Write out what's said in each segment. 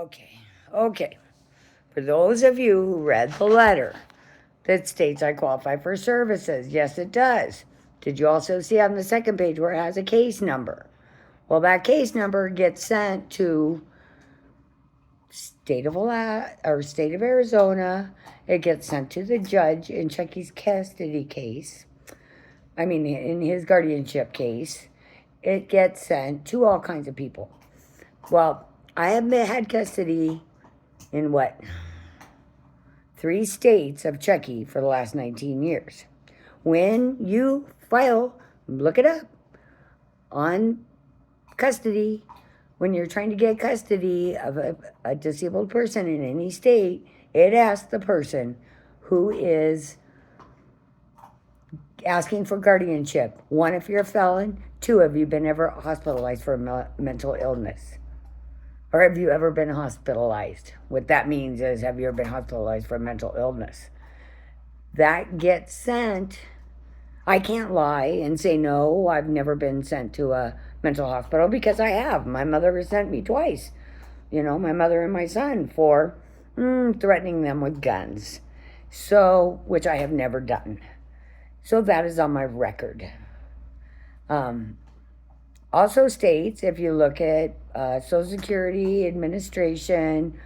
Okay, okay. For those of you who read the letter that states I qualify for services, yes, it does. Did you also see on the second page where it has a case number? Well, that case number gets sent to state of Arizona. It gets sent to the judge in Chucky's custody case. I mean, in his guardianship case, it gets sent to all kinds of people. Well, I have had custody in what? 3 states of Chucky for the last 19 years. When you file, look it up, on custody, when you're trying to get custody of a disabled person in any state, it asks the person who is asking for guardianship. 1, if you're a felon. 2, have you been ever hospitalized for a mental illness? Or have you ever been hospitalized? What that means is, have you ever been hospitalized for a mental illness? That gets sent. I can't lie and say, no, I've never been sent to a mental hospital, because I have. My mother has sent me twice. My mother and my son, for threatening them with guns. So, which I have never done. So that is on my record. Also states, if you look at Social Security Administration,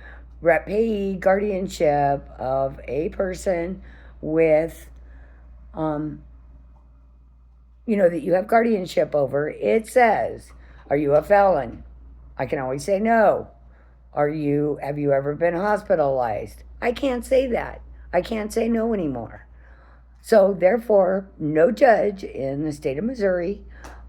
rep payee guardianship of a person with, that you have guardianship over, it says, are you a felon? I can always say no. Have you ever been hospitalized? I can't say that. I can't say no anymore. So therefore, no judge in the state of Missouri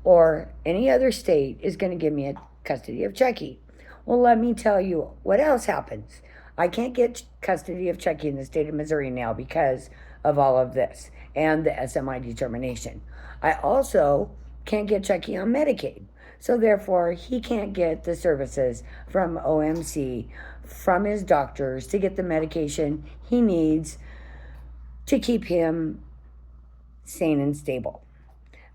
or any other state is going to give me a custody of Chucky. Well, let me tell you what else happens. I can't get custody of Chucky in the state of Missouri now because of all of this and the SMI determination. I also can't get Chucky on Medicaid. So therefore, he can't get the services from OMC, from his doctors, to get the medication he needs to keep him sane and stable.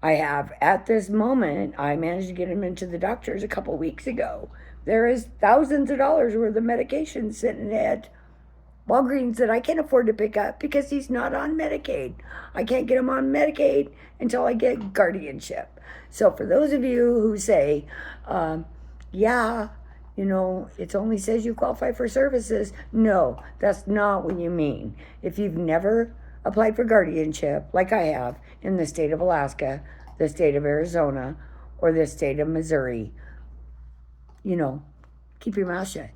I have, at this moment, I managed to get him into the doctors a couple weeks ago. There is thousands of dollars worth of medication sitting at Walgreens that I can't afford to pick up because he's not on Medicaid. I can't get him on Medicaid until I get guardianship. So for those of you who say, it only says you qualify for services. No, that's not what you mean. If you've never applied for guardianship, like I have, in the state of Alaska, the state of Arizona, or the state of Missouri, keep your mouth shut.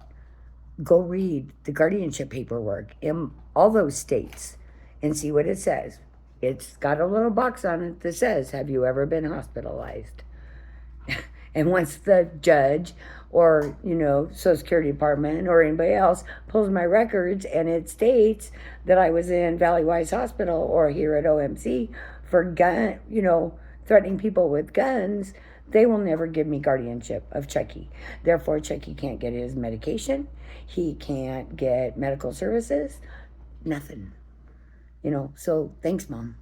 Go read the guardianship paperwork in all those states and see what it says. It's got a little box on it that says, have you ever been hospitalized? And once the judge or, Social Security Department or anybody else pulls my records and it states that I was in Valley Wise Hospital or here at OMC for threatening people with guns, they will never give me guardianship of Chucky. Therefore, Chucky can't get his medication. He can't get medical services. Nothing. So thanks, Mom.